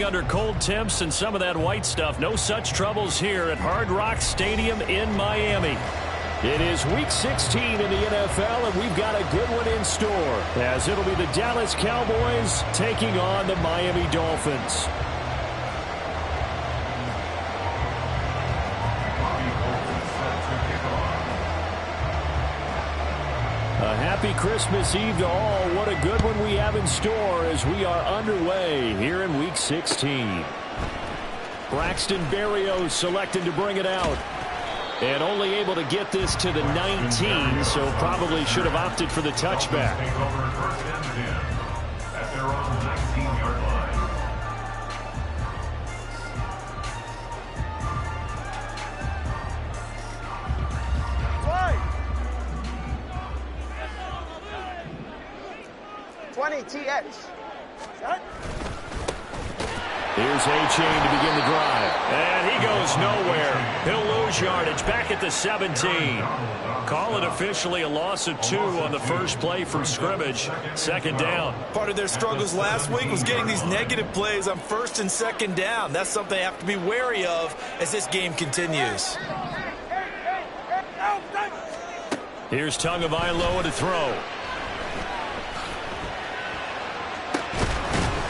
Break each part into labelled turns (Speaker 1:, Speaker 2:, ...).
Speaker 1: playing under cold temps and some of that white stuff. No such troubles here at Hard Rock Stadium in Miami. It is Week 16 in the NFL, and we've got a good one in store, as it'll be the Dallas Cowboys taking on the Miami Dolphins. A happy Christmas Eve to all. What a good one we have in store as we are underway here in Week 16. Braxton Berrios selected to bring it out. And only able to get this to the 19, so probably should have opted for the touchback.
Speaker 2: At their own 19-yard line.
Speaker 3: 20 TH. Set.
Speaker 1: Here's A-Chain to begin the drive. And he goes nowhere. He'll lose yardage back at the 17. Call it officially a loss of 2 on the first play from scrimmage. Second down.
Speaker 4: Part of their struggles last week was getting these negative plays on first and second down. That's something they have to be wary of as this game continues.
Speaker 1: Here's Tagovailoa to throw.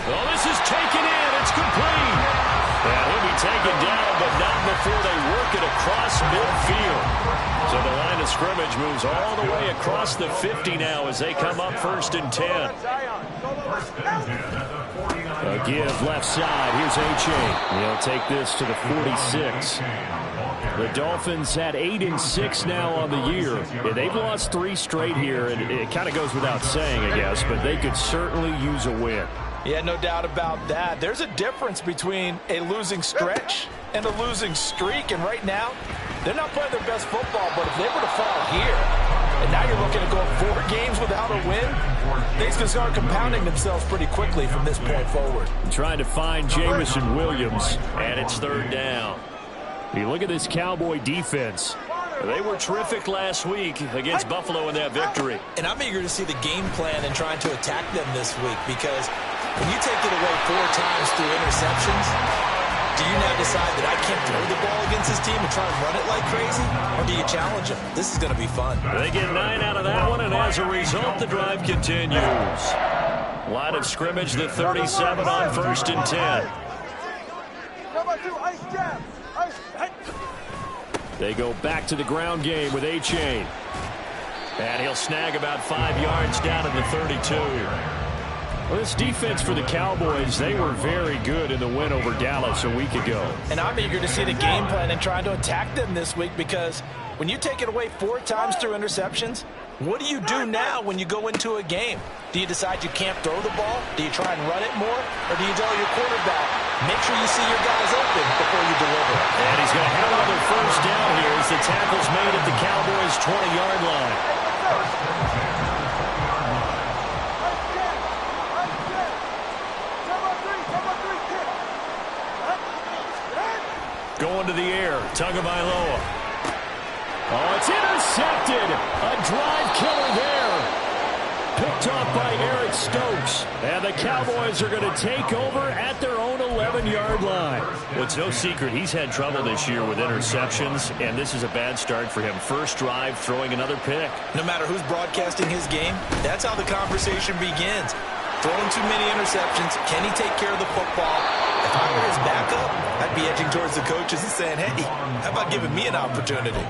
Speaker 1: Well, this is taken in. It's complete. And he'll be taken down, but not before they work it across midfield. So the line of scrimmage moves all the way across the 50 now as they come up 1st and 10. A give left side. Here's A-Chain. He'll take this to the 46. The Dolphins had 8-6 now on the year. Yeah, they've lost 3 straight here, and it kind of goes without saying, I guess, but they could certainly use a win.
Speaker 4: Yeah, no doubt about that. There's a difference between a losing stretch and a losing streak, and right now, they're not playing their best football, but if they were to fall here, and now you're looking at going 4 games without a win, things can start compounding themselves pretty quickly from this point forward.
Speaker 1: Trying to find Jamison Williams, and it's 3rd down. You look at this Cowboy defense. They were terrific last week against Buffalo in that victory.
Speaker 4: And I'm eager to see the game plan and trying to attack them this week, because when you take it away 4 times through interceptions, do you now decide that I can't throw the ball against this team and try and run it like crazy? Or do you challenge them? This is going to be fun.
Speaker 1: They get 9 out of that one, and as a result, the drive continues. Line of scrimmage, the 37 on 1st and 10. They go back to the ground game with A-Chain. And he'll snag about 5 yards down at the 32. Well, this defense for the Cowboys, they were very good in the win over Dallas a week ago.
Speaker 4: And I'm eager to see the game plan and trying to attack them this week, because when you take it away 4 times through interceptions, what do you do now when you go into a game? Do you decide you can't throw the ball? Do you try and run it more? Or do you tell your quarterback, make sure you see your guys open before you deliver?
Speaker 1: And he's going to have another first down here as the tackle's made at the Cowboys' 20-yard line. Going to the air, Tagovailoa. Oh, it's intercepted. A drive killer there. Picked off by Eric Stokes. And the Cowboys are going to take over at their own 11-yard line. Well, it's no secret he's had trouble this year with interceptions, and this is a bad start for him. First drive, throwing another pick.
Speaker 4: No matter who's broadcasting his game, that's how the conversation begins. Throwing too many interceptions. Can he take care of the football? If I were his backup, I'd be edging towards the coaches and saying, hey, how about giving me an opportunity?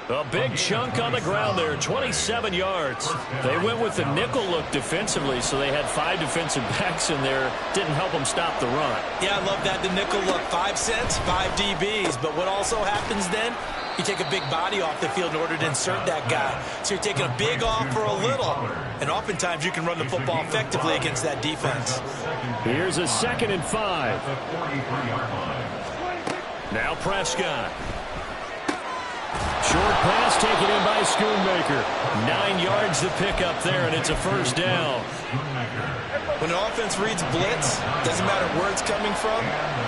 Speaker 1: A big chunk on the ground there, 27 yards. They went with the nickel look defensively, so they had 5 defensive backs in there. Didn't help them stop the run.
Speaker 4: Yeah, I love that, the nickel look. 5 cents, 5 DBs. But what also happens then, you take a big body off the field in order to insert that guy. So you're taking a big off for a little. And oftentimes you can run the football effectively against that defense.
Speaker 1: Here's a 2nd and 5. Now Prescott. Short pass taken in by Schoonmaker. 9 yards to pick up there, and it's a first down.
Speaker 4: When an offense reads blitz, doesn't matter where it's coming from,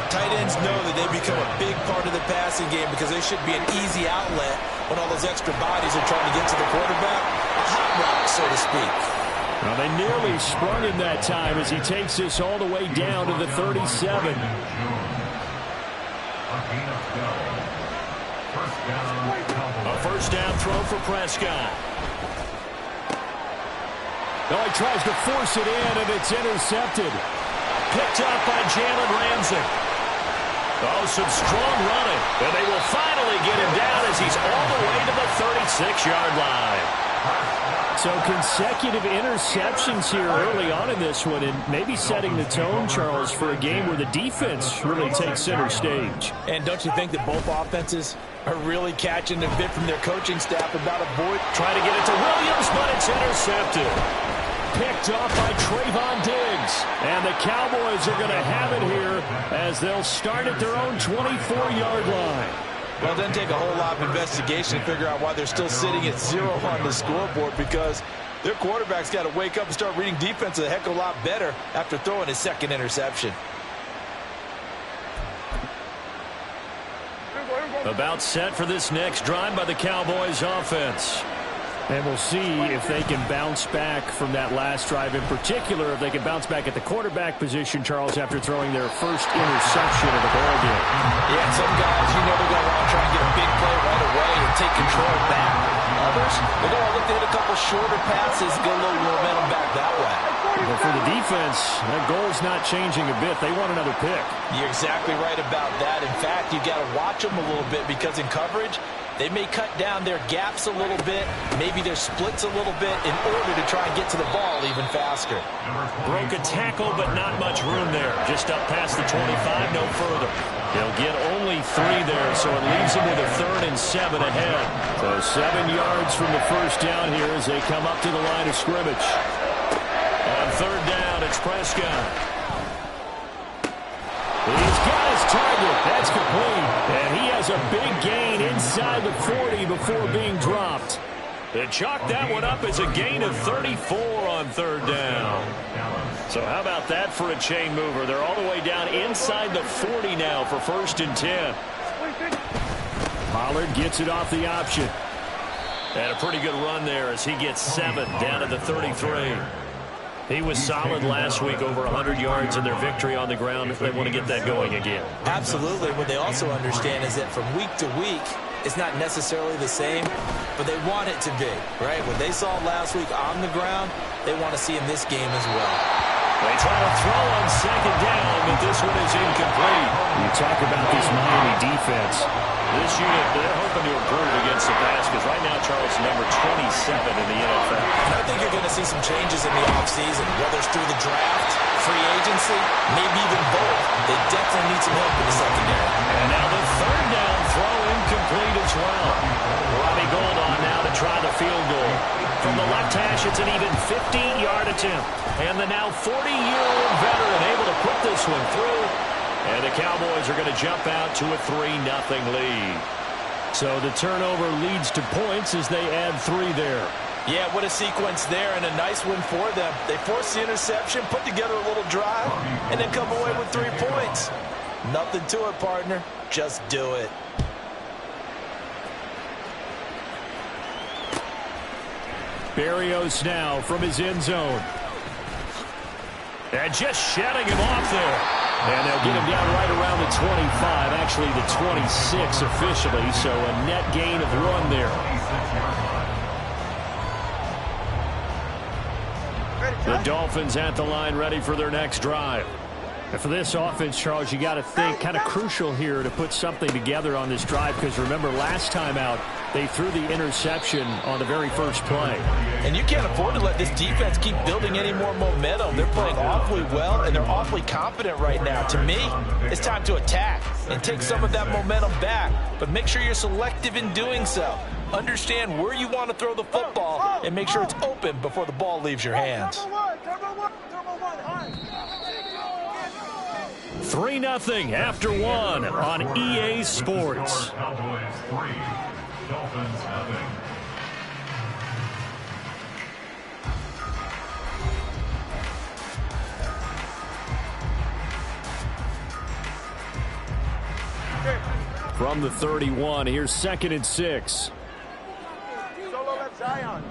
Speaker 4: tight ends know that they become a big part of the passing game because they should be an easy outlet when all those extra bodies are trying to get to the quarterback. A hot route, so to speak.
Speaker 1: Well, they nearly sprung him that time as he takes this all the way down to the 37. A first down throw for Prescott. Oh, he tries to force it in, and it's intercepted. Picked up by Jalen Ramsey. Oh, some strong running. And they will finally get him down as he's all the way to the 36-yard line. So consecutive interceptions here early on in this one, and maybe setting the tone, Charles, for a game where the defense really takes center stage.
Speaker 4: And don't you think that both offenses are really catching a bit from their coaching staff about avoid
Speaker 1: trying to get it to Williams, but it's intercepted. Picked off by Trayvon Diggs. And the Cowboys are going to have it here as they'll start at their own 24-yard line.
Speaker 4: Well, it doesn't take a whole lot of investigation to figure out why they're still sitting at 0 on the scoreboard, because their quarterback's got to wake up and start reading defense a heck of a lot better after throwing his second interception.
Speaker 1: About set for this next drive by the Cowboys offense. And we'll see if they can bounce back from that last drive, in particular, if they can bounce back at the quarterback position, Charles, after throwing their first interception of the ball game.
Speaker 4: Yeah, some guys, you know, they're going to want to try and get a big play right away and take control back. Others, they're going to look to hit a couple shorter passes, get a little momentum back that way.
Speaker 1: But for the defense, that goal's not changing a bit. They want another pick.
Speaker 4: You're exactly right about that. In fact, you've got to watch them a little bit, because in coverage, they may cut down their gaps a little bit, maybe their splits a little bit, in order to try and get to the ball even faster.
Speaker 1: Broke a tackle, but not much room there. Just up past the 25, no further. He'll get only 3 there, so it leaves him with a 3rd and 7 ahead. So 7 yards from the first down here as they come up to the line of scrimmage. On 3rd down, it's Prescott. He's got his target. That's complete. And he has a big gain inside the 40 before being dropped. They chalk that one up as a gain of 34 on 3rd down. So how about that for a chain mover? They're all the way down inside the 40 now for 1st and 10. Pollard gets it off the option. And a pretty good run there as he gets 7 down to the 33. He was solid last week, over 100 yards in their victory on the ground. If they want to get that going again.
Speaker 4: Absolutely. What they also understand is that from week to week, it's not necessarily the same, but they want it to be, right? What they saw last week on the ground, they want to see in this game as well.
Speaker 1: They try to throw on 2nd down, but this one is incomplete. You talk about this Miami defense. This unit, they're hoping to improve against the pass, because right now, Charles, number 27 in the NFL.
Speaker 4: And I think you're going to see some changes in the offseason, whether it's through the draft, free agency, maybe even both. They definitely need some help in the secondary.
Speaker 1: And now the 3rd down throw incomplete as well. Robbie Gould on now to try the field goal. From the left hash, it's an even 15-yard attempt. And the now 40-year-old veteran able to put this one through. And the Cowboys are going to jump out to a 3-0 lead. So the turnover leads to points as they add 3 there.
Speaker 4: Yeah, what a sequence there, and a nice win for them. They forced the interception, put together a little drive, and then come away with 3 points. Nothing to it, partner. Just do it.
Speaker 1: Berrios now from his end zone. And just shutting him off there. And they'll get him down right around the 25, actually the 26 officially, so a net gain of 1 there. The Dolphins at the line ready for their next drive. And for this offense, Charles, you got to think kind of crucial here to put something together on this drive, because remember last time out they threw the interception on the very first play.
Speaker 4: And you can't afford to let this defense keep building any more momentum. They're playing awfully well, and they're awfully confident right now. To me, it's time to attack and take some of that momentum back, but make sure you're selective in doing so. Understand where you want to throw the football and make sure it's open before the ball leaves your hands.
Speaker 1: 3-0 after 1 on EA Sports.
Speaker 2: Cowboys 3, Dolphins 0.
Speaker 1: From the 31, here's 2nd and 6.
Speaker 3: Solo left Zion.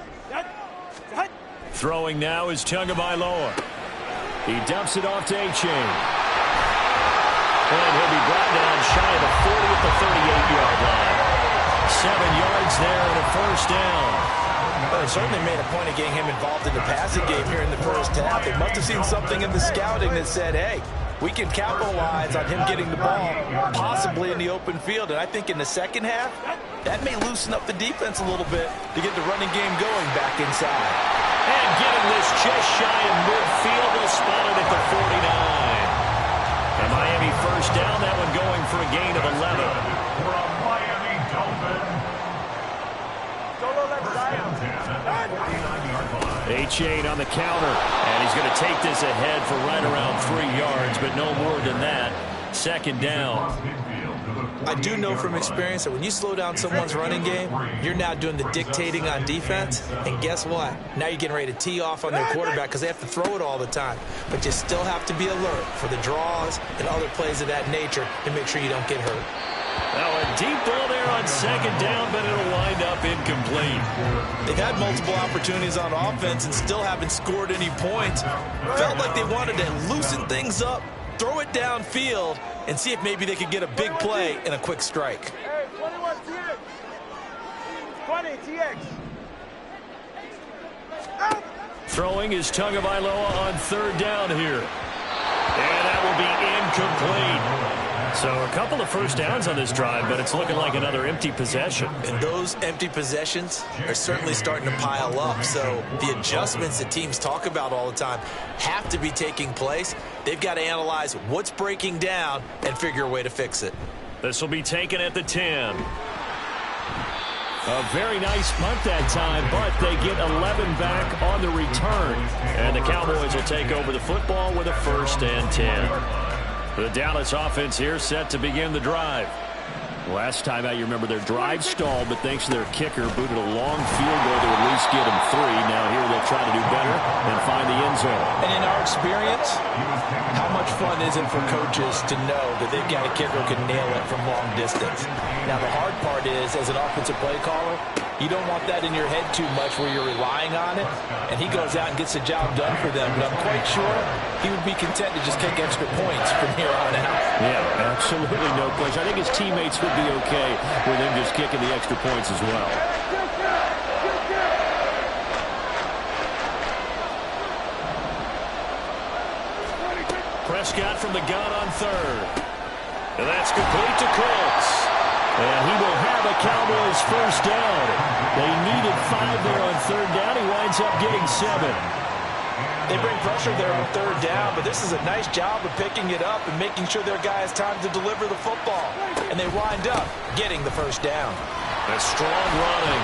Speaker 1: Throwing now is Tagovailoa. He dumps it off to A-Chain. And he'll be brought down shy of the 40 at the 38-yard line. 7 yards there and a first down.
Speaker 4: Well, they certainly made a point of getting him involved in the passing game here in the first half. They must have seen something in the scouting that said, hey, we can capitalize on him getting the ball, possibly in the open field. And I think in the second half, that may loosen up the defense a little bit to get the running game going back inside.
Speaker 1: And getting this just shy of midfield, they'll spot it at the 49. A Miami first down, that one going for a gain of 11.
Speaker 2: For a Miami Dolphin.
Speaker 1: A-Chain on the counter, and he's going to take this ahead for right around 3 yards, but no more than that. Second down.
Speaker 4: I do know from experience that when you slow down someone's running game, you're now doing the dictating on defense, and guess what? Now you're getting ready to tee off on their quarterback because they have to throw it all the time. But you still have to be alert for the draws and other plays of that nature to make sure you don't get hurt.
Speaker 1: Now a deep ball there on second down, but it'll wind up incomplete.
Speaker 4: They've had multiple opportunities on offense and still haven't scored any points. Felt like they wanted to loosen things up, throw it downfield, and see if maybe they could get a big play and a quick strike.
Speaker 3: Hey, 21 TX. 20 TX. Out.
Speaker 1: Throwing is Tagovailoa on third down here. And that will be incomplete. So a couple of first downs on this drive, but it's looking like another empty possession.
Speaker 4: And those empty possessions are certainly starting to pile up. So the adjustments that teams talk about all the time have to be taking place. They've got to analyze what's breaking down and figure a way to fix it.
Speaker 1: This will be taken at the 10. A very nice punt that time, but they get 11 back on the return. And the Cowboys will take over the football with a 1st and 10. The Dallas offense here set to begin the drive. Last time out, you remember their drive stalled, but thanks to their kicker, booted a long field goal to at least get them 3. Now here they'll try to do better and find the end zone.
Speaker 4: And in our experience, how much fun is it for coaches to know that they've got a kicker who can nail it from long distance? Now the hard part is, as an offensive play caller, you don't want that in your head too much where you're relying on it, and he goes out and gets the job done for them. But I'm quite sure he would be content to just take extra points from here on out.
Speaker 1: Yeah, absolutely no question. I think his teammates would be okay with him just kicking the extra points as well. Prescott from the gun on third. And that's complete to Colts. And he will have a Cowboys first down. They needed 5 there on third down. He winds up getting 7.
Speaker 4: They bring pressure there on third down, but this is a nice job of picking it up and making sure their guy has time to deliver the football. And they wind up getting the first down.
Speaker 1: That's strong running.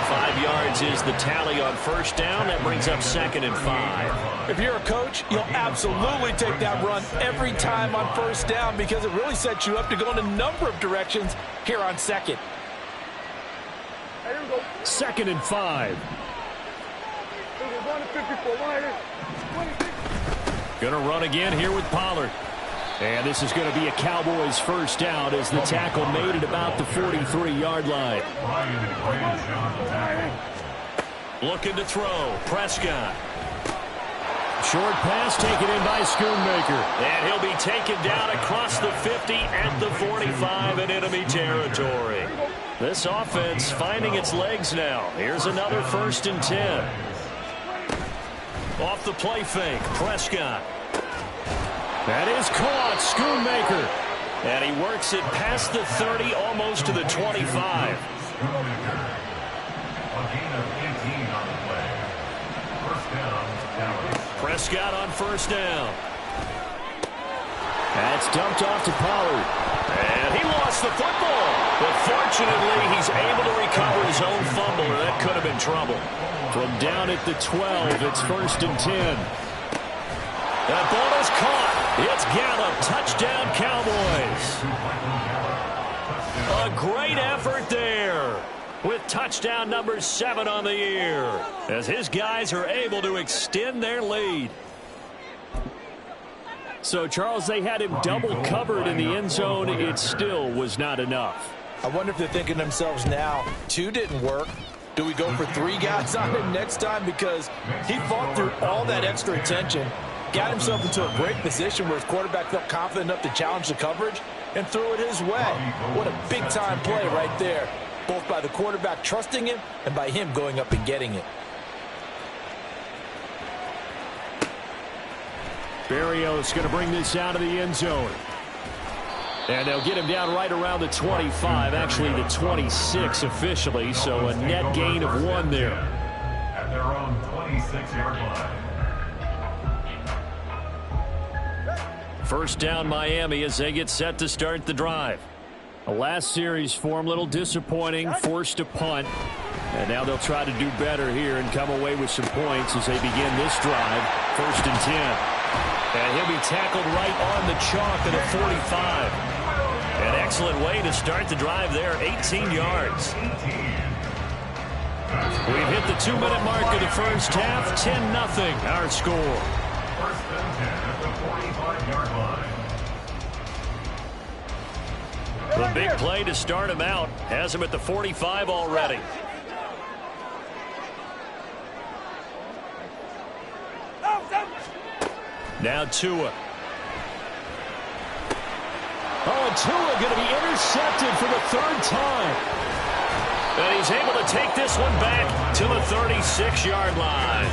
Speaker 1: 5 yards is the tally on first down. That brings up 2nd and 5.
Speaker 4: If you're a coach, you'll absolutely take that run every time on first down because it really sets you up to go in a number of directions here on second.
Speaker 1: 2nd and 5. Going to run again here with Pollard. And this is going to be a Cowboys first down as the tackle made at about the 43-yard line. Looking to throw. Prescott. Short pass taken in by Schoonmaker. And he'll be taken down across the 50 at the 45 in enemy territory. This offense finding its legs now. Here's another 1st and 10. Off the play fake. Prescott. That is caught. Schoonmaker. And he works it past the 30, almost to the 25.
Speaker 2: A gain of 18 on the play. First down, Dallas.
Speaker 1: Prescott on first down. That's dumped off to Pollard. And he lost the football. But fortunately, he's able to recover his own fumble, or that could have been trouble. From down at the 12, it's 1st and 10. That ball is caught. It's Gallup. Touchdown, Cowboys. A great effort there with touchdown number 7 on the year as his guys are able to extend their lead. So, Charles, they had him double covered in the end zone. It still was not enough.
Speaker 4: I wonder if they're thinking to themselves now, 2 didn't work. Do we go for 3 guys on him next time? Because he fought through all that extra attention, got himself into a great position where his quarterback felt confident enough to challenge the coverage and threw it his way. What a big-time play right there, both by the quarterback trusting him and by him going up and getting it.
Speaker 1: Berrios going to bring this out of the end zone. And they'll get him down right around the 25, actually the 26 officially, so a net gain of 1 there.
Speaker 2: At their own 26-yard line.
Speaker 1: First down Miami as they get set to start the drive. The last series for them, a little disappointing, forced to punt. And now they'll try to do better here and come away with some points as they begin this drive. 1st and 10. And he'll be tackled right on the chalk at the 45. An excellent way to start the drive there, 18 yards. We've hit the 2-minute mark of the first half, 10-0 our score.
Speaker 2: 1st and 10 at the 45-yard line.
Speaker 1: The big play to start him out has him at the 45 already. Now Tua. Oh, and Tua going to be intercepted for the 3rd time. And he's able to take this one back to the 36-yard line.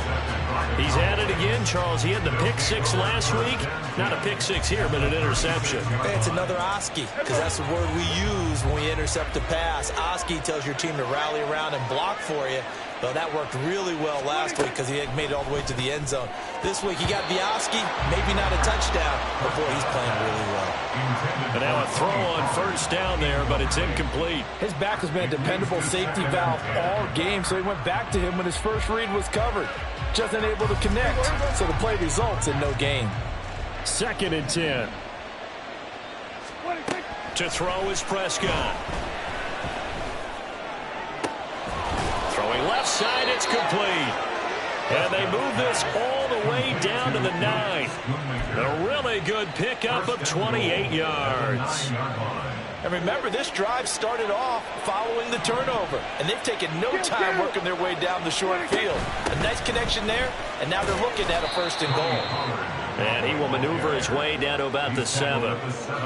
Speaker 1: He's at it again, Charles. He had the pick 6 last week. Not a pick 6 here, but an interception.
Speaker 4: Hey, it's another Oski, because that's the word we use when we intercept a pass. Oski tells your team to rally around and block for you. Well, that worked really well last week because he had made it all the way to the end zone. This week he got the Oski, maybe not a touchdown, but boy, he's playing really well.
Speaker 1: And now a throw on 1st down there, but it's incomplete.
Speaker 4: His back has been a dependable safety valve all game, so he went back to him when his first read was covered. Just unable to connect, so the play results in no gain.
Speaker 1: 2nd and 10. To throw is Prescott. Throwing left side, it's complete. And they move this all the way down to the 9. A really good pickup of 28 yards.
Speaker 4: And remember, this drive started off following the turnover. And they've taken no time working their way down the short field. A nice connection there, and now they're looking at a 1st and goal.
Speaker 1: And he will maneuver his way down to about the 7.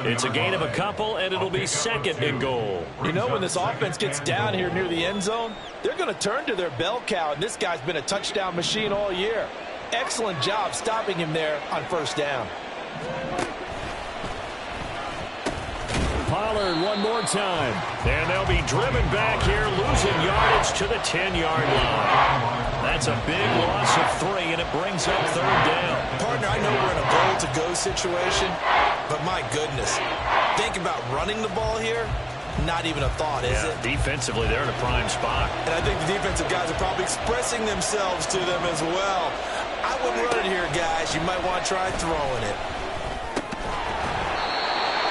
Speaker 1: It's a gain of a couple, and it'll be 2nd and goal.
Speaker 4: You know, when this offense gets down here near the end zone, they're going to turn to their bell cow, and this guy's been a touchdown machine all year. Excellent job stopping him there on 1st down.
Speaker 1: Pollard one more time. And they'll be driven back here, losing yardage to the 10-yard line. That's a big loss of 3, and it brings up 3rd down.
Speaker 4: Partner, I know we're in a goal-to-go situation, but my goodness. Think about running the ball here. Not even a thought, is it?
Speaker 1: Defensively, they're in a prime spot.
Speaker 4: And I think the defensive guys are probably expressing themselves to them as well. I wouldn't run it here, guys. You might want to try throwing it.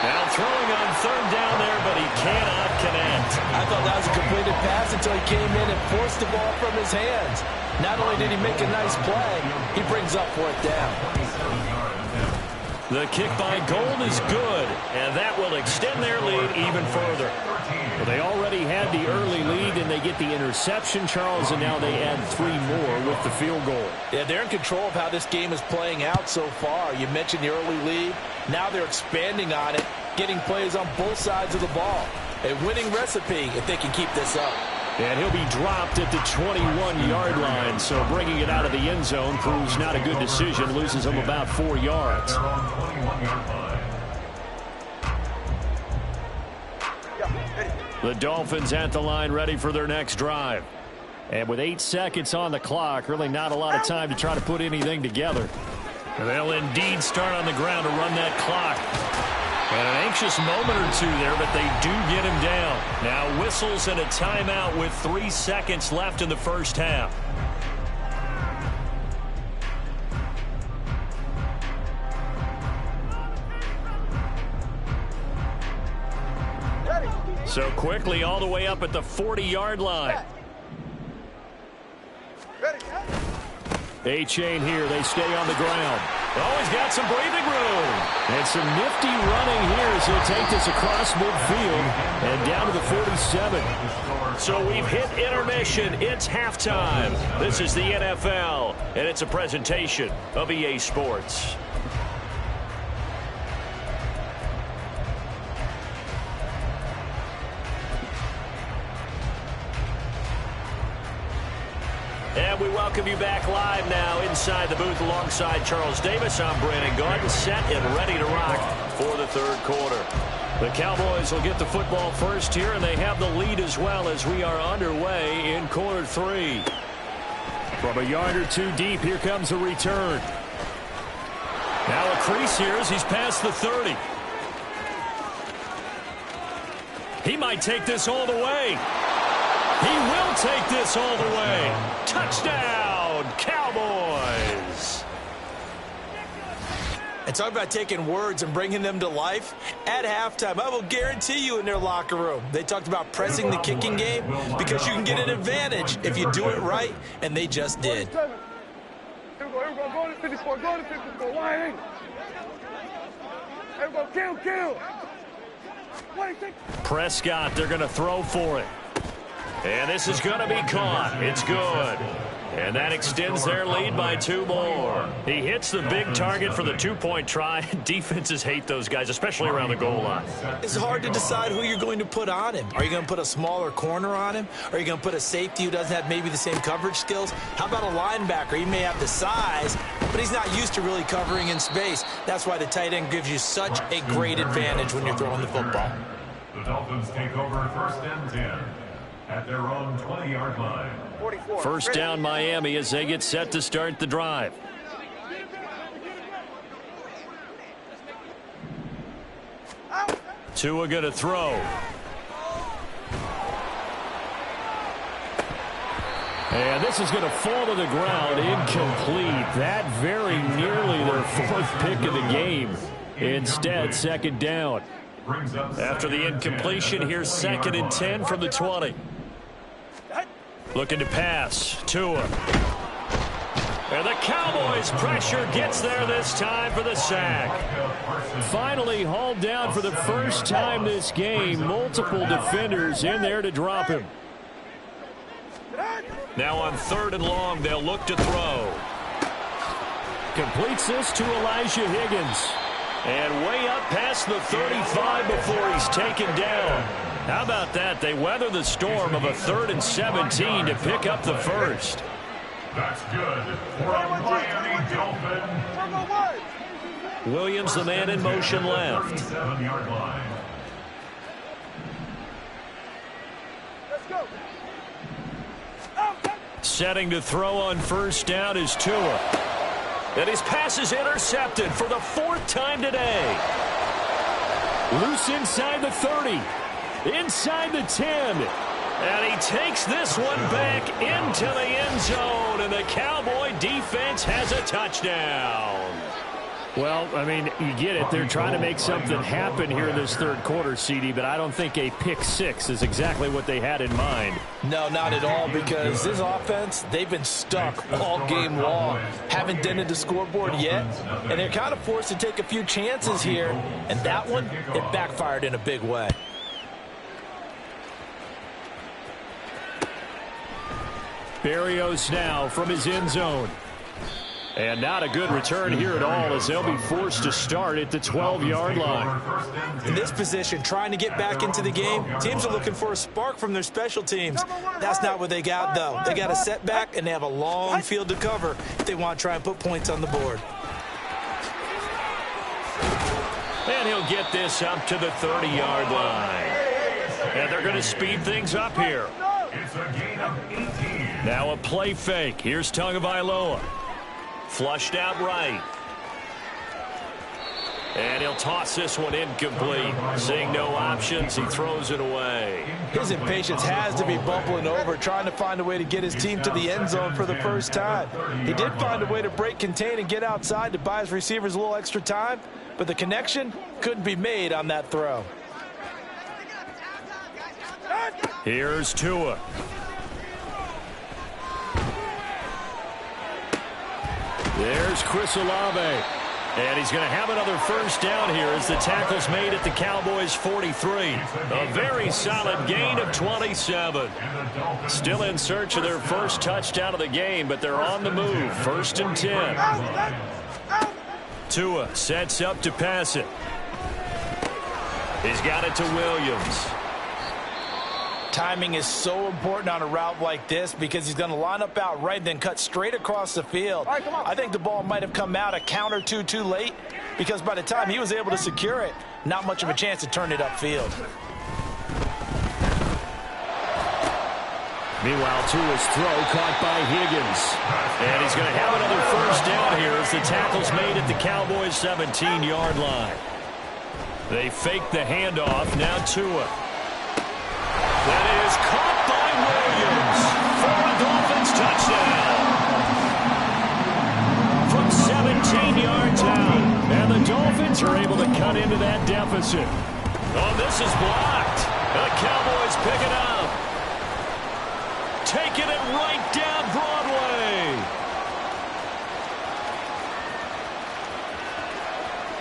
Speaker 1: Now throwing on 3rd down there, but he cannot connect.
Speaker 4: I thought that was a completed pass until he came in and forced the ball from his hands. Not only did he make a nice play, he brings up 4th down.
Speaker 1: The kick by Gold is good, and that will extend their lead even further. Well, they already had the early lead, and they get the interception, Charles, and now they add 3 more with the field goal.
Speaker 4: Yeah, they're in control of how this game is playing out so far. You mentioned the early lead. Now they're expanding on it, getting plays on both sides of the ball. A winning recipe if they can keep this up.
Speaker 1: And he'll be dropped at the 21-yard line, so bringing it out of the end zone proves not a good decision, loses him about 4 yards. The Dolphins at the line ready for their next drive. And with 8 seconds on the clock, really not a lot of time to try to put anything together. And they'll indeed start on the ground to run that clock. And an anxious moment or 2 there, but they do get him down. Now whistles and a timeout with 3 seconds left in the first half. So quickly all the way up at the 40-yard line. A-chain here. They stay on the ground. Oh, he's got some breathing room. And some nifty running here as he'll take this across midfield and down to the 47. So we've hit intermission. It's halftime. This is the NFL, and it's a presentation of EA Sports. And we welcome you back live now inside the booth alongside Charles Davis. I'm Brandon Gordon, set and ready to rock for the third quarter. The Cowboys will get the football first here, and they have the lead as well as we are underway in quarter three. From a yard or two deep, here comes a return. Now a crease here as he's past the 30. He might take this all the way. He will take this all the way. Touchdown, Cowboys.
Speaker 4: And talk about taking words and bringing them to life. At halftime, I will guarantee you in their locker room, they talked about pressing the kicking game because you can get an advantage if you do it right, and they just did.
Speaker 3: Here we go. Go to 54. Go to 54. Why? Here we go. Kill.
Speaker 1: Prescott, they're going to throw for it. And this is going to be caught. It's good. And that extends their lead by 2 more. He hits the big target for the 2-point try. Defenses hate those guys, especially around the goal line.
Speaker 4: It's hard to decide who you're going to put on him. Are you going to put a smaller corner on him? Are you going to put a safety who doesn't have maybe the same coverage skills? How about a linebacker? He may have the size, but he's not used to really covering in space. That's why the tight end gives you such a great advantage when you're throwing the football.
Speaker 2: The Dolphins take over first and 10 at their own 20-yard line.
Speaker 3: 44.
Speaker 1: First down Miami as they get set to start the drive. Tua going to throw. And this is going to fall to the ground, incomplete. That very nearly their 4th pick of the game. Instead, second down. After the incompletion, here's 2nd and 10 from the 20. Looking to pass. Tua. And the Cowboys pressure gets there this time for the sack. Finally hauled down for the first time this game. Multiple defenders in there to drop him. Now on 3rd and long, they'll look to throw. Completes this to Elijah Higgins. And way up past the 35 before he's taken down. How about that? They weather the storm of a 3rd and 17 to pick up the first.
Speaker 2: That's good for a Miami Dolphin.
Speaker 1: Williams, the man in motion left.
Speaker 2: 37-yard line.
Speaker 3: Let's go.
Speaker 1: Setting to throw on first down is Tua. And his pass is intercepted for the 4th time today. Loose inside the 30. Inside the 10. And he takes this one back into the end zone. And the Cowboy defense has a touchdown. Well, I mean, you get it. They're trying to make something happen here in this third quarter, CD, but I don't think a pick 6 is exactly what they had in mind.
Speaker 4: No, not at all, because this offense, they've been stuck all game long. Haven't dented the scoreboard yet, and they're kind of forced to take a few chances here, and that one, it backfired in a big way.
Speaker 1: Berrios now from his end zone. And not a good return here at all as they'll be forced to start at the 12-yard line.
Speaker 4: In this position, trying to get back into the game, teams are looking for a spark from their special teams. That's not what they got, though. They got a setback, and they have a long field to cover if they want to try and put points on the board.
Speaker 1: And he'll get this up to the 30-yard line. And they're going to speed things up here.
Speaker 2: It's a gain of 18.
Speaker 1: Now a play fake. Here's Tagovailoa. Flushed out right. And he'll toss this one incomplete. Seeing no options, he throws it away.
Speaker 4: His impatience has to be bubbling over, trying to find a way to get his team to the end zone for the first time. He did find a way to break, contain, and get outside to buy his receivers a little extra time, but the connection couldn't be made on that throw.
Speaker 1: Here's Tua. There's Chris Olave. And he's going to have another first down here as the tackle's made at the Cowboys' 43. A very solid gain of 27. Still in search of their first touchdown of the game, but they're on the move. 1st and 10. Tua sets up to pass it. He's got it to Williams.
Speaker 4: Timing is so important on a route like this because he's going to line up out right and then cut straight across the field.
Speaker 3: Right, come on.
Speaker 4: I think the ball might have come out a count or two too late because by the time he was able to secure it, not much of a chance to turn it upfield.
Speaker 1: Meanwhile, Tua's throw caught by Higgins. And he's going to have another first down here as the tackle's made at the Cowboys' 17-yard line. They fake the handoff. Now Tua. That is caught by Williams for a Dolphins touchdown. From 17 yards out. And the Dolphins are able to cut into that deficit. Oh, this is blocked. The Cowboys pick it up. Taking it right down Broadway.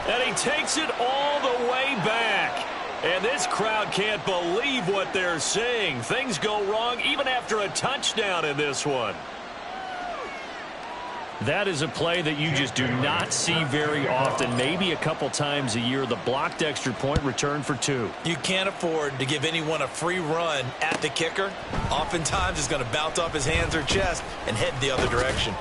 Speaker 1: And he takes it all the way back. And this crowd can't believe what they're seeing. Things go wrong even after a touchdown in this one. That is a play that you just do not see very often. Maybe a couple times a year. The blocked extra point return for 2.
Speaker 4: You can't afford to give anyone a free run at the kicker. Oftentimes it's going to bounce off his hands or chest and head the other direction.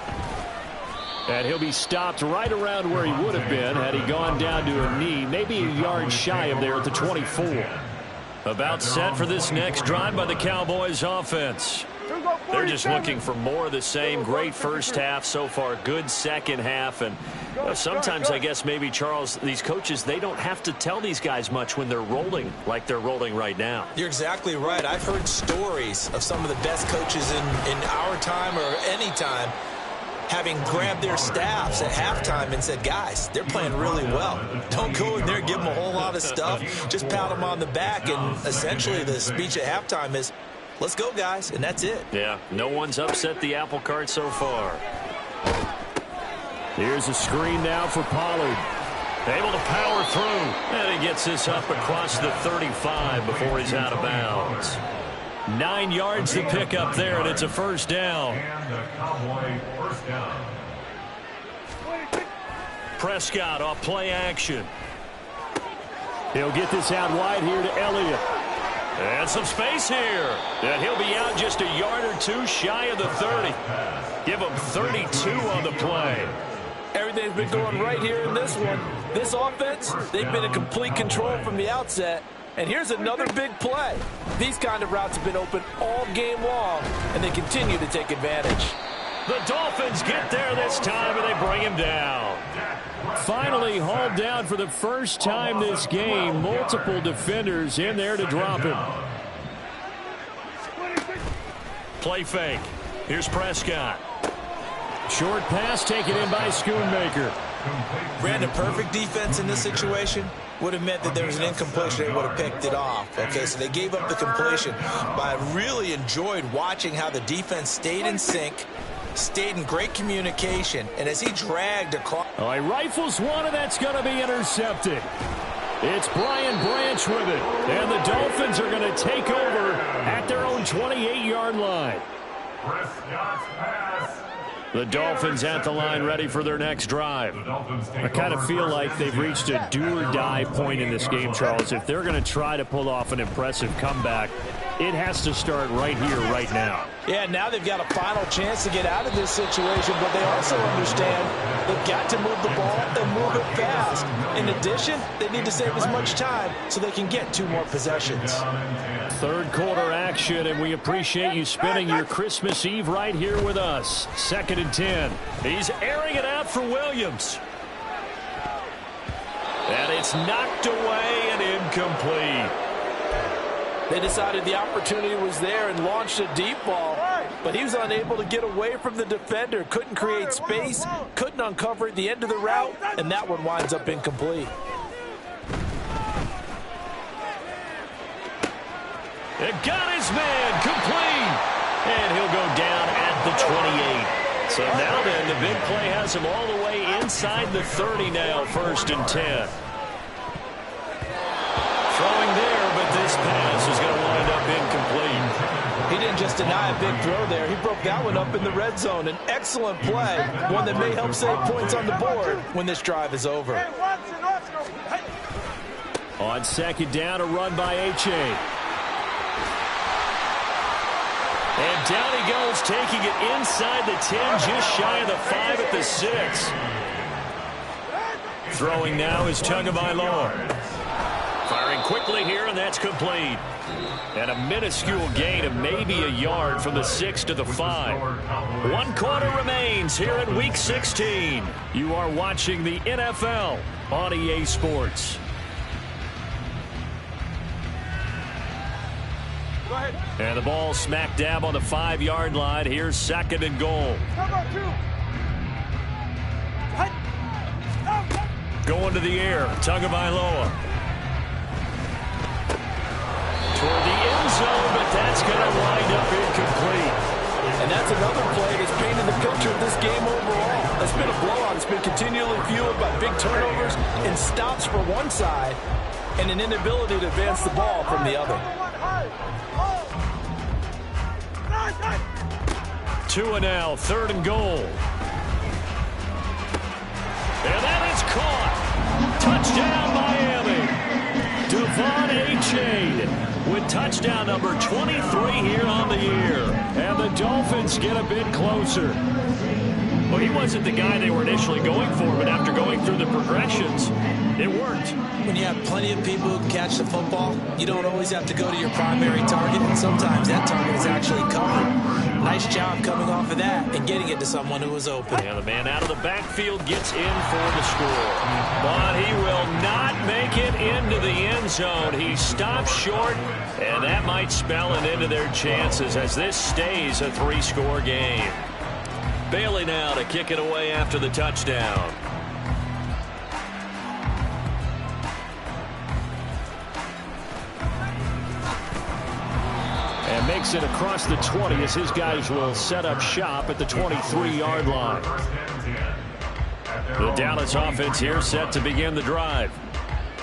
Speaker 1: And he'll be stopped right around where he would have been had he gone down to a knee, maybe a yard shy of there at the 24. About set for this next drive by the Cowboys offense. They're just looking for more of the same. Great first half so far. Good second half. And sometimes I guess maybe, Charles, these coaches, they don't have to tell these guys much when they're rolling like they're rolling right now.
Speaker 4: You're exactly right. I've heard stories of some of the best coaches in our time or any time having grabbed their staffs at halftime and said, guys, they're playing really well. Don't go in there and give them a whole lot of stuff. Just pat them on the back. And essentially the speech at halftime is, let's go, guys, and that's it.
Speaker 1: Yeah, no one's upset the apple cart so far. Here's a screen now for Pollard. Able to power through. And he gets this up across the 35 before he's out of bounds. 9 yards to pick up there, and it's a first down.
Speaker 2: And the Cowboy first down.
Speaker 1: Prescott off play action. He'll get this out wide here to Elliott. And some space here. And he'll be out just a yard or two shy of the 30. Give him 32 on the play.
Speaker 4: Everything's been going right here in this one. This offense, they've been in complete control from the outset. And here's another big play. These kind of routes have been open all game long, and they continue to take advantage.
Speaker 1: The Dolphins get there this time, and they bring him down. Finally hauled down for the first time this game. Multiple defenders in there to drop him. Play fake. Here's Prescott. Short pass taken in by Schoonmaker.
Speaker 4: Brandon, perfect defense in this situation would have meant that there was an incompletion. They would have picked it off. Okay, so they gave up the completion. But I really enjoyed watching how the defense stayed in sync, stayed in great communication, and as he dragged across.
Speaker 1: Oh, he rifles one, and that's going to be intercepted. It's Brian Branch with it, and the Dolphins are going to take over at their own 28-yard line.
Speaker 2: Prescott's pass.
Speaker 1: The Dolphins at the line ready for their next drive. I kind of feel like they've reached a do-or-die point in this game, Charles. If they're going to try to pull off an impressive comeback, it has to start right here, right now.
Speaker 4: Yeah, now they've got a final chance to get out of this situation, but they also understand they've got to move the ball and move it fast. In addition, they need to save as much time so they can get 2 more possessions.
Speaker 1: Third quarter action, and we appreciate you spending your Christmas Eve right here with us. 2nd and 10. He's airing it out for Williams. And it's knocked away and incomplete.
Speaker 4: They decided the opportunity was there and launched a deep ball, but he was unable to get away from the defender, couldn't create space, couldn't uncover at the end of the route, and that one winds up incomplete.
Speaker 1: It got his man complete, and he'll go down at the 28. So now then, the big play has him all the way inside the 30 now, 1st and 10. Throwing there, but this pass is going to wind up incomplete.
Speaker 4: He didn't just deny a big throw there. He broke that one up in the red zone. An excellent play, one that may help save points on the board when this drive is over.
Speaker 1: On 2nd down, a run by H.A. And down he goes, taking it inside the 10, just shy of the 5 at the 6. Throwing now is Tagovailoa. Firing quickly here, and that's complete. And a minuscule gain of maybe a yard from the 6 to the 5. 1 quarter remains here in Week 16. You are watching the NFL on EA Sports. And the ball smack dab on the 5-yard line. Here's 2nd and goal. Going to the air, Tagovailoa. Toward the end zone, but that's going to wind up incomplete.
Speaker 4: And that's another play that's painted the picture of this game overall. It's been a blowout. It's been continually fueled by big turnovers and stops for one side and an inability to advance the ball from the other.
Speaker 1: 2 and now, 3rd and goal. And that is caught. Touchdown, Miami. Devon Achane with touchdown number 23 here on the year. And the Dolphins get a bit closer. Well, he wasn't the guy they were initially going for, but after going through the progressions, it worked.
Speaker 5: When you have plenty of people who can catch the football, you don't always have to go to your primary target, and sometimes that target is actually covered. Nice job coming off of that and getting it to someone who was open.
Speaker 1: Yeah, the man out of the backfield gets in for the score. But he will not make it into the end zone. He stops short, and that might spell an end to their chances as this stays a 3-score game. Bailey now to kick it away after the touchdown. And makes it across the 20 as his guys will set up shop at the 23-yard line. The Dallas offense here set to begin the drive.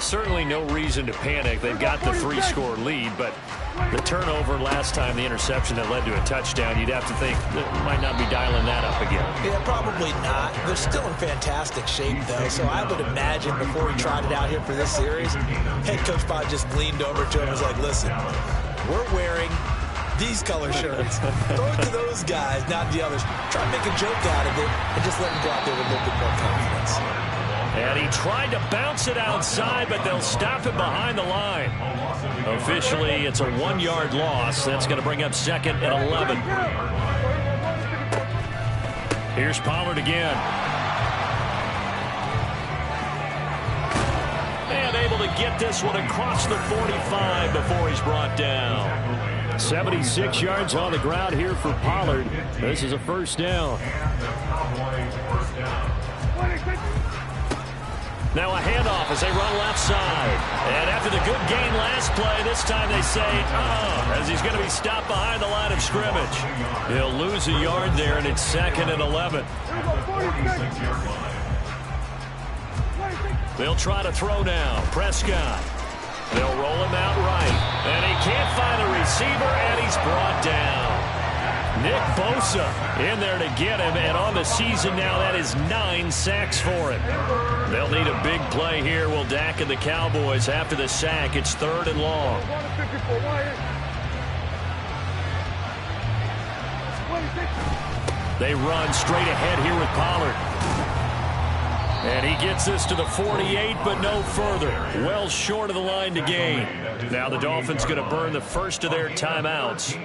Speaker 1: Certainly no reason to panic. They've got the 3-score lead, but the turnover last time, the interception that led to a touchdown, you'd have to think that might not be dialing that up again.
Speaker 5: Yeah, probably not. They're still in fantastic shape, though, so I would imagine before he tried it out here for this series, head coach probably just leaned over to him and was like, listen, we're wearing these color shirts. Throw it to those guys, not the others. Try to make a joke out of it and just let him go out there with a little bit more confidence.
Speaker 1: And he tried to bounce it outside, but they'll stop it behind the line. Officially, it's a 1-yard loss. That's going to bring up 2nd and 11. Here's Pollard again. And able to get this one across the 45 before he's brought down. 76 yards on the ground here for Pollard. This is a 1st down. Now a handoff as they run left side. And after the good gain last play, this time they say, as he's going to be stopped behind the line of scrimmage. He'll lose a yard there, and it's 2nd and 11. They'll try to throw now. Prescott. They'll roll him out right. And he can't find the receiver, and he's brought down. Nick Bosa in there to get him, and on the season now, that is 9 sacks for him. They'll need a big play here. Will Dak and the Cowboys after the sack. It's 3rd and long. They run straight ahead here with Pollard. And he gets this to the 48, but no further. Well short of the line to gain. Now the Dolphins going to burn the first of their timeouts.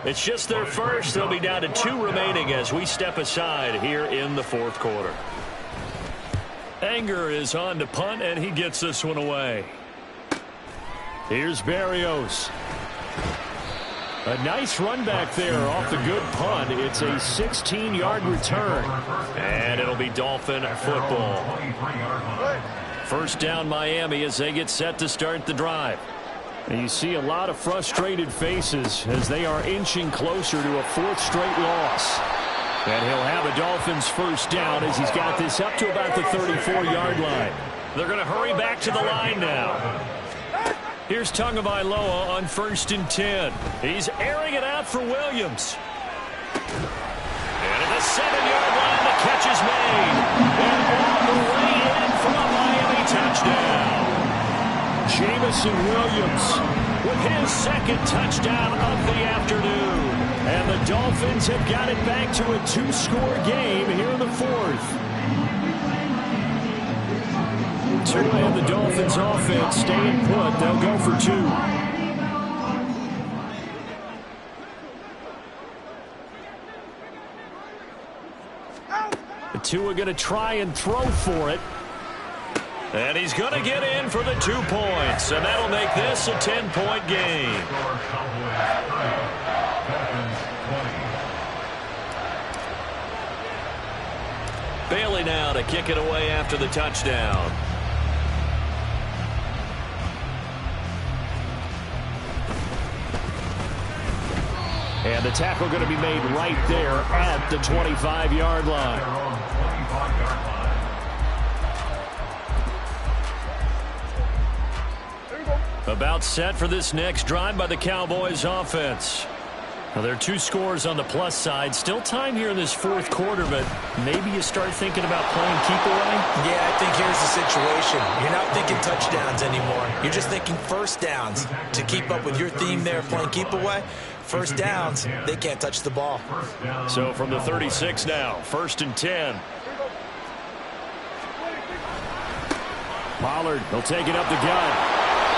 Speaker 1: It's just their first. They'll be down to 2 remaining as we step aside here in the 4th quarter. Anger is on to punt, and he gets this one away. Here's Berrios. A nice run back there off the good punt. It's a 16-yard return. And it'll be Dolphin football. 1st down Miami as they get set to start the drive. And you see a lot of frustrated faces as they are inching closer to a 4th straight loss. And he'll have a Dolphins first down as he's got this up to about the 34-yard line. They're going to hurry back to the line now. Here's Tagovailoa on 1st and 10. He's airing it out for Williams. And at the 7-yard line, the catch is made. And all the way in for a Miami touchdown. Jamison Williams with his second touchdown of the afternoon. And the Dolphins have got it back to a 2-score game here in the 4th. Tua and the Dolphins offense staying put. They'll go for 2. Tua going to try and throw for it. And he's going to get in for the 2 points. And that'll make this a 10-point game. Bailey now to kick it away after the touchdown. And the tackle going to be made right there at the 25-yard line. About set for this next drive by the Cowboys offense. Now, there are 2 scores on the plus side. Still time here in this 4th quarter, but maybe you start thinking about playing keep away?
Speaker 5: Yeah, I think here's the situation. You're not thinking touchdowns anymore. You're just thinking first downs. To keep up with your theme there, playing keep away, first downs, they can't touch the ball.
Speaker 1: So from the 36 now, 1st and 10. Pollard, he'll take it up the gut.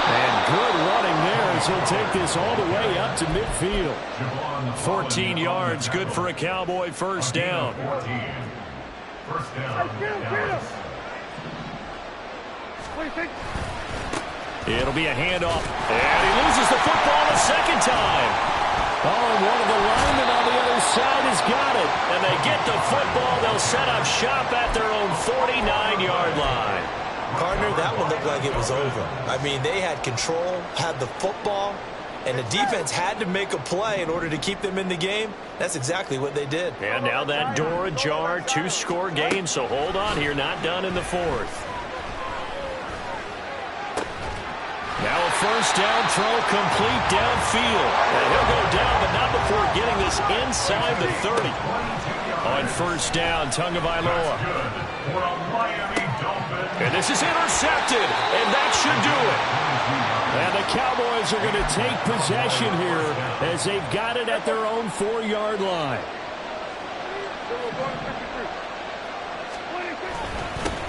Speaker 1: And good running there as he'll take this all the way up to midfield. 14 yards, good for a Cowboy first down. It'll be a handoff. And he loses the football a second time. Oh, one of the linemen on the other side has got it. And they get the football. They'll set up shop at their own 49-yard line.
Speaker 5: Partner, that one looked like it was over. I mean, they had control, had the football, and the defense had to make a play in order to keep them in the game. That's exactly what they did.
Speaker 1: And now that door ajar, 2-score game, so hold on here, not done in the 4th. Now a first down throw complete downfield. And he'll go down, but not before getting this inside the 30. On first down, Tagovailoa. And this is intercepted, and that should do it. And the Cowboys are going to take possession here as they've got it at their own 4-yard line.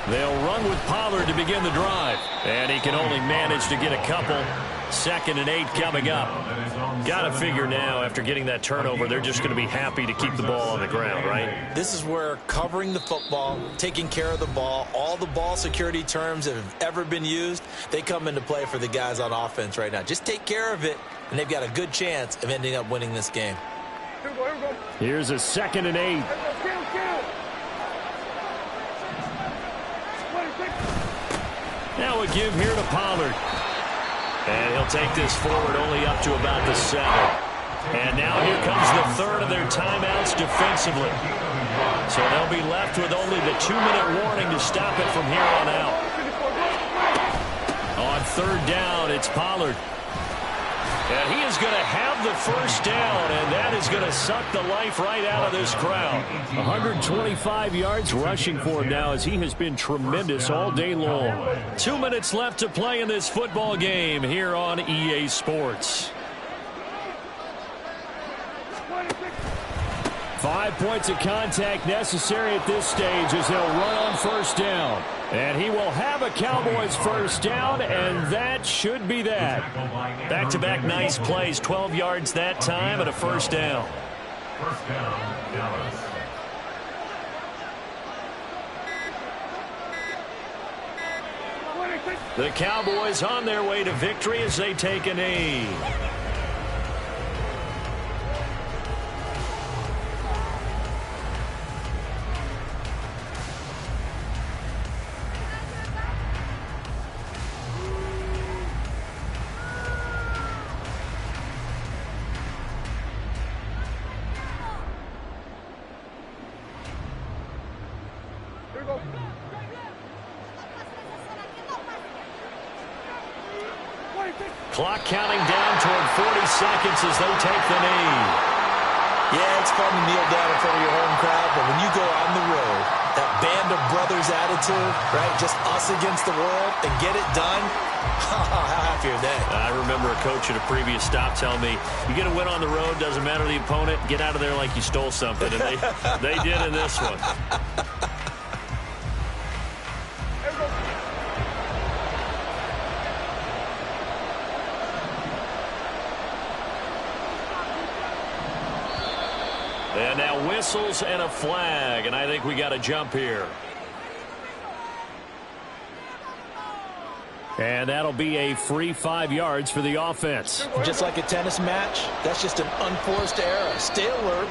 Speaker 1: They'll run with Pollard to begin the drive. And he can only manage to get a couple. 2nd and 8 coming up. Got to figure now, after getting that turnover, they're just going to be happy to keep the ball on the ground, right?
Speaker 5: This is where covering the football, taking care of the ball, all the ball security terms that have ever been used, they come into play for the guys on offense right now. Just take care of it, and they've got a good chance of ending up winning this game.
Speaker 1: Here's a 2nd and 8. Now a give here to Pollard. And he'll take this forward only up to about the 7. And now here comes the 3rd of their timeouts defensively. So they'll be left with only the 2-minute warning to stop it from here on out. On 3rd down, it's Pollard. And he is going to have the first down, and that is going to suck the life right out of this crowd. 125 yards rushing for him now as he has been tremendous all day long. 2 minutes left to play in this football game here on EA Sports. 5 points of contact necessary at this stage as they'll run on first down. And he will have a Cowboys first down, and that should be that. Back-to-back nice plays, 12 yards that time and a first down.
Speaker 2: First down, Dallas.
Speaker 1: The Cowboys on their way to victory as they take a knee. Clock counting down toward 40 seconds as they take the knee.
Speaker 5: Yeah, it's fun to kneel down in front of your home crowd, but when you go on the road, that band of brothers attitude, right, just us against the world, and get it done, how happy are they?
Speaker 1: I remember a coach at a previous stop telling me, you get a win on the road, doesn't matter the opponent, get out of there like you stole something. And they did in this one. And now whistles and a flag, and I think we got a jump here. And that'll be a free 5 yards for the offense.
Speaker 5: Just like a tennis match, that's just an unforced error. Stay alert.